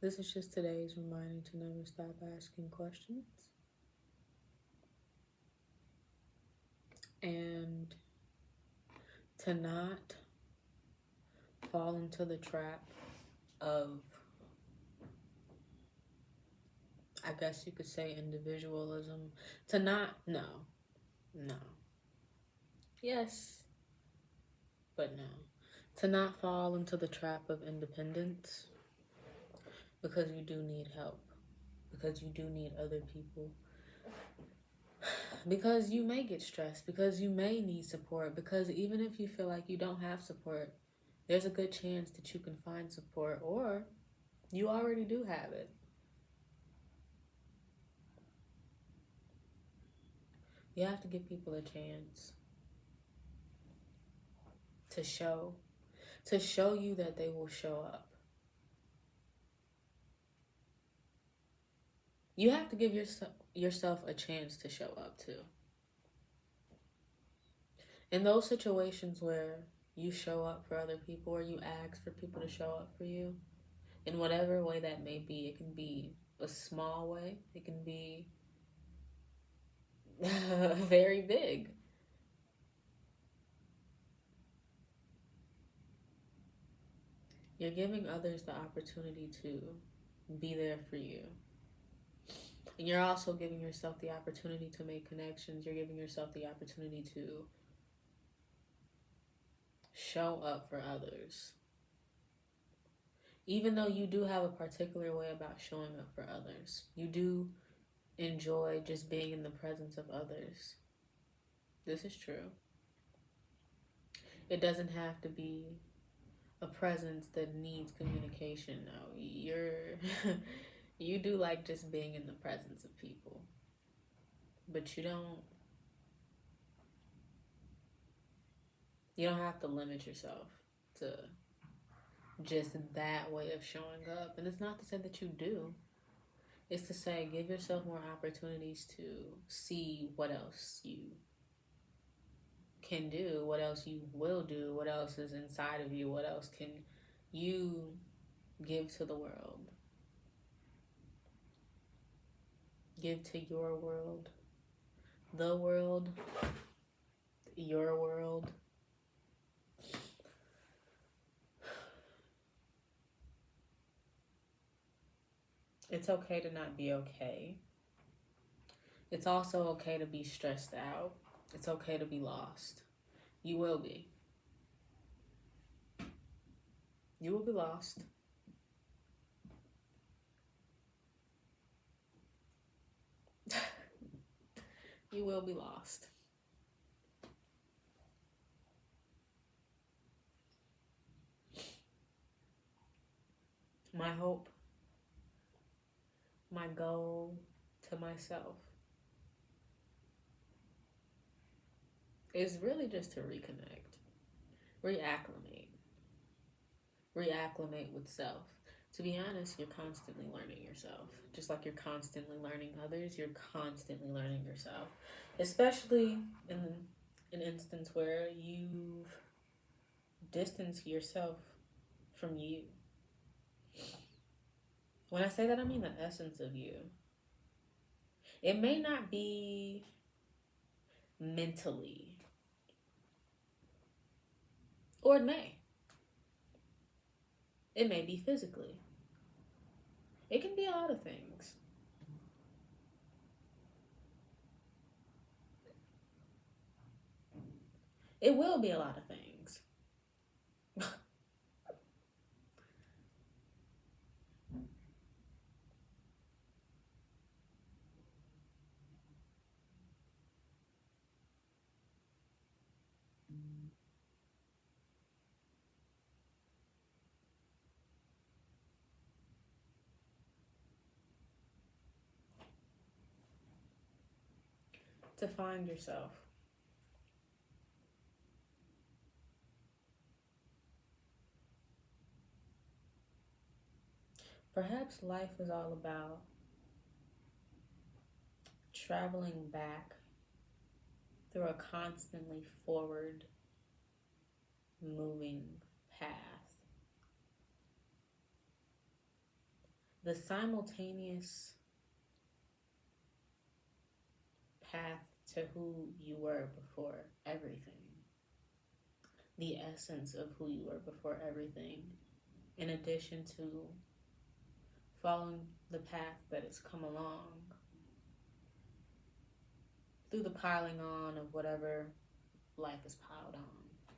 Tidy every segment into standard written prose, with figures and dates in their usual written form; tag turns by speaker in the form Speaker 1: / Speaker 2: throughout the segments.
Speaker 1: This is just today's reminder to never stop asking questions and to not fall into the trap of, I guess you could say, individualism. To not, no, no. Yes, but no. To not fall into the trap of independence because you do need help, because you do need other people, because you may get stressed, because you may need support, because even if you feel like you don't have support, there's a good chance that you can find support or you already do have it. You have to give people a chance to show you that they will show up. You have to give yourself a chance to show up too. In those situations where you show up for other people or you ask for people to show up for you, in whatever way that may be, it can be a small way, it can be very big. You're giving others the opportunity to be there for you. And you're also giving yourself the opportunity to make connections. You're giving yourself the opportunity to show up for others. Even though you do have a particular way about showing up for others, you do enjoy just being in the presence of others. This is true. It doesn't have to be a presence that needs communication. No, you do like just being in the presence of people, but you don't have to limit yourself to just that way of showing up. And it's not to say that you do. It's to say give yourself more opportunities to see what else you can do, what else you will do, what else is inside of you, what else can you give to the world. Give to your world, the world, your world. It's okay to not be okay. It's also okay to be stressed out. It's okay to be lost. You will be. You will be lost. You will be lost. My hope, my goal to myself is really just to reconnect, reacclimate with self. To be honest, you're constantly learning yourself. Just like you're constantly learning others, you're constantly learning yourself. Especially in an instance where you've distanced yourself from you. When I say that, I mean the essence of you. It may not be mentally, or it may. It may be physically. It can be a lot of things. It will be a lot of things. To find yourself. Perhaps life is all about traveling back through a constantly forward moving path. the simultaneous path to who you were before everything, the essence of who you were before everything, in addition to following the path that has come along through the piling on of whatever life is piled on,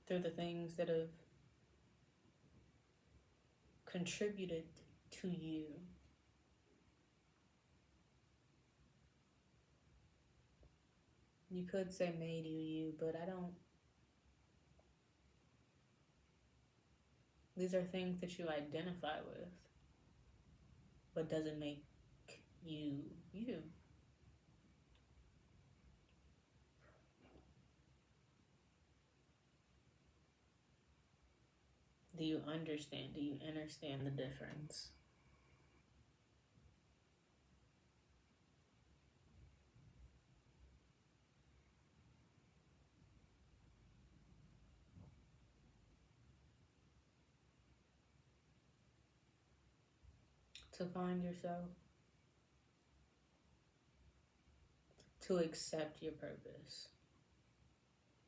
Speaker 1: through the things that have contributed to you. You could say made you, but I don't. These are things that you identify with, but doesn't make you you. Do you understand? Do you understand the difference? To find yourself, to accept your purpose.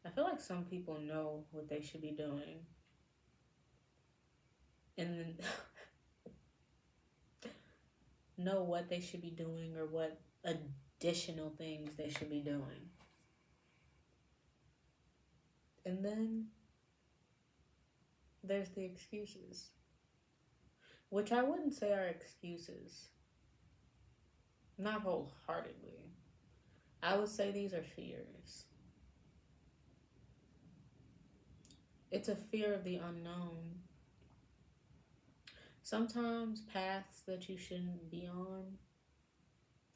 Speaker 1: I feel like some people know what they should be doing, and then know what they should be doing or what additional things they should be doing. And then there's the excuses, which I wouldn't say are excuses, not wholeheartedly. I would say these are fears. It's a fear of the unknown. Sometimes paths that you shouldn't be on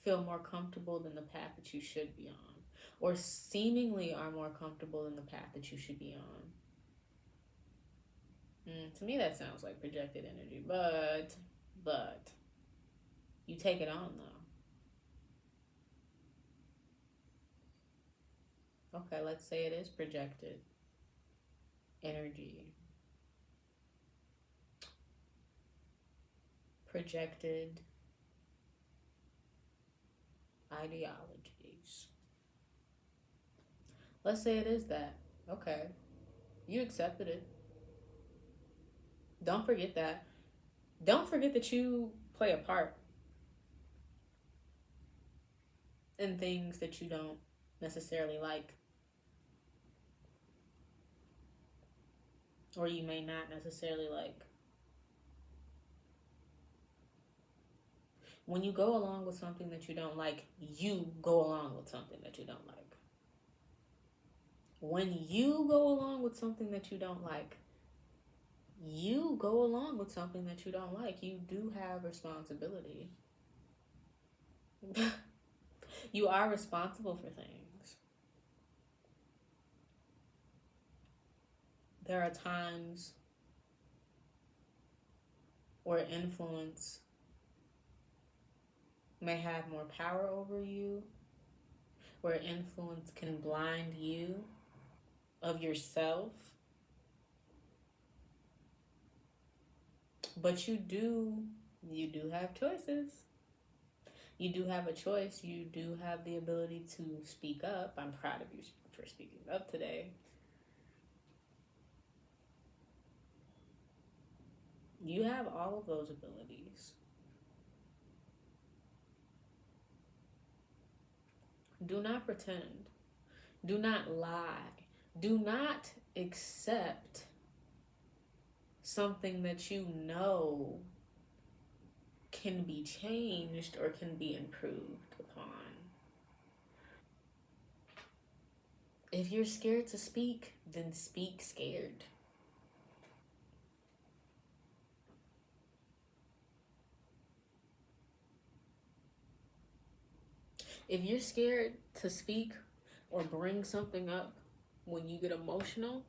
Speaker 1: feel more comfortable than the path that you should be on, or seemingly are more comfortable than the path that you should be on. To me, that sounds like projected energy, but you take it on though. Okay, let's say it is projected energy, projected ideologies. Let's say it is that. Okay, you accepted it. Don't forget that. Don't forget that you play a part in things that you don't necessarily like, or you may not necessarily like. When you go along with something that you don't like, you go along with something that you don't like. When you go along with something that you don't like, you go along with something that you don't like. You do have responsibility. You are responsible for things. There are times where influence may have more power over you, where influence can blind you of yourself. But you do have choices. You do have a choice. You do have the ability to speak up. I'm proud of you for speaking up today. You have all of those abilities. Do not pretend. Do not lie. Do not accept something that you know can be changed or can be improved upon. If you're scared to speak, then speak scared. If you're scared to speak or bring something up when you get emotional,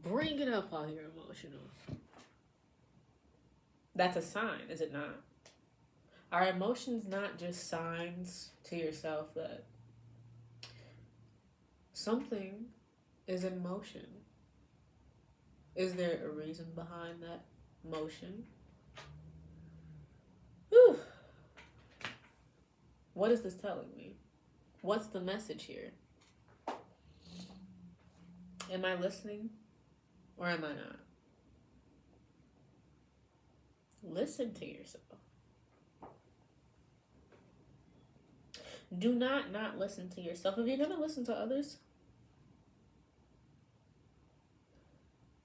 Speaker 1: bring it up while you're emotional. That's a sign, is it not? Are emotions not just signs to yourself that something is in motion? Is there a reason behind that motion? Whew. What is this telling me? What's the message here? Am I listening or am I not? Listen to yourself. Do not listen to yourself. If you're going to listen to others,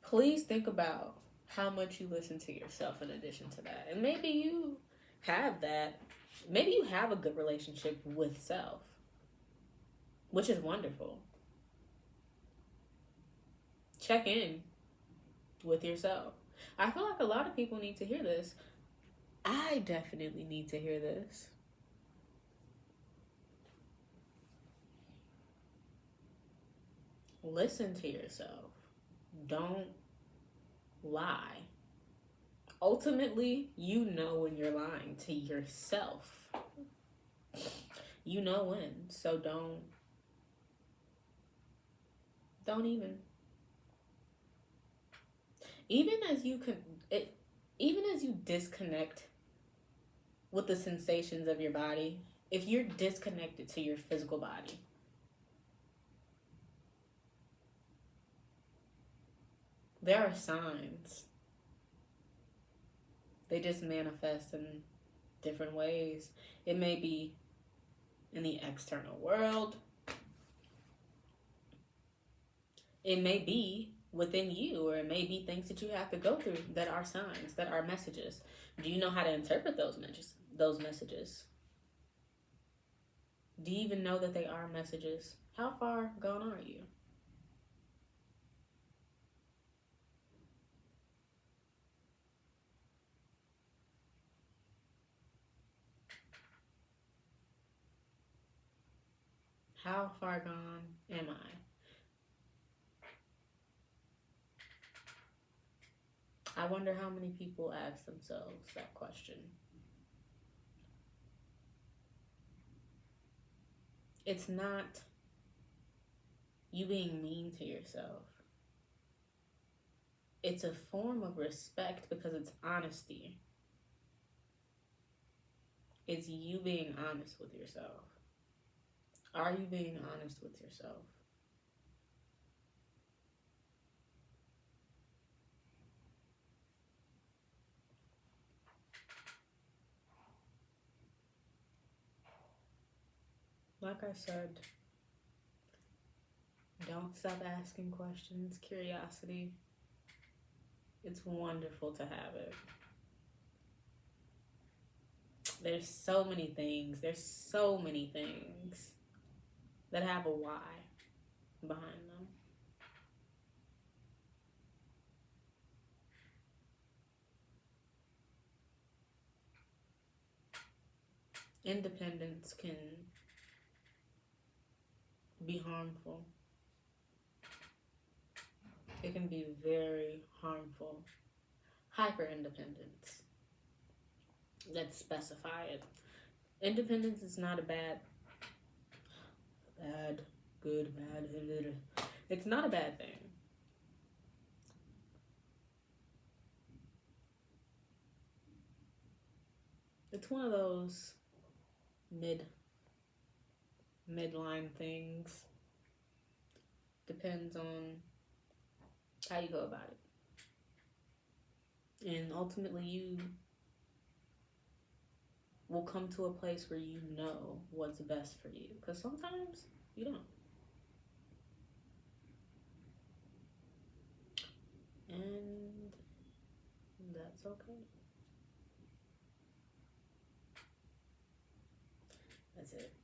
Speaker 1: please think about how much you listen to yourself in addition to that. And maybe you have that. Maybe you have a good relationship with self, which is wonderful. Check in with yourself. I feel like a lot of people need to hear this. I definitely need to hear this. Listen to yourself. Don't lie. Ultimately, you know when you're lying to yourself. You know when. So don't even. Even as you disconnect with the sensations of your body, if you're disconnected to your physical body, there are signs. They just manifest in different ways. It may be in the external world. It may be within you, or it may be things that you have to go through that are signs, that are messages. Do you know how to interpret those messages? Do you even know that they are messages? How far gone are you? How far gone am I wonder how many people ask themselves that question. It's not you being mean to yourself. It's a form of respect because it's honesty. It's you being honest with yourself. Are you being honest with yourself? Like I said, don't stop asking questions. Curiosity, it's wonderful to have it. There's so many things that have a why behind them. Independence can be harmful. It can be very harmful. Hyper independence. Let's specify it. Independence is not a good. It's not a bad thing. It's one of those midline things. Depends on how you go about it. And ultimately you will come to a place where you know what's best for you. Because sometimes you don't. And that's okay. That's it.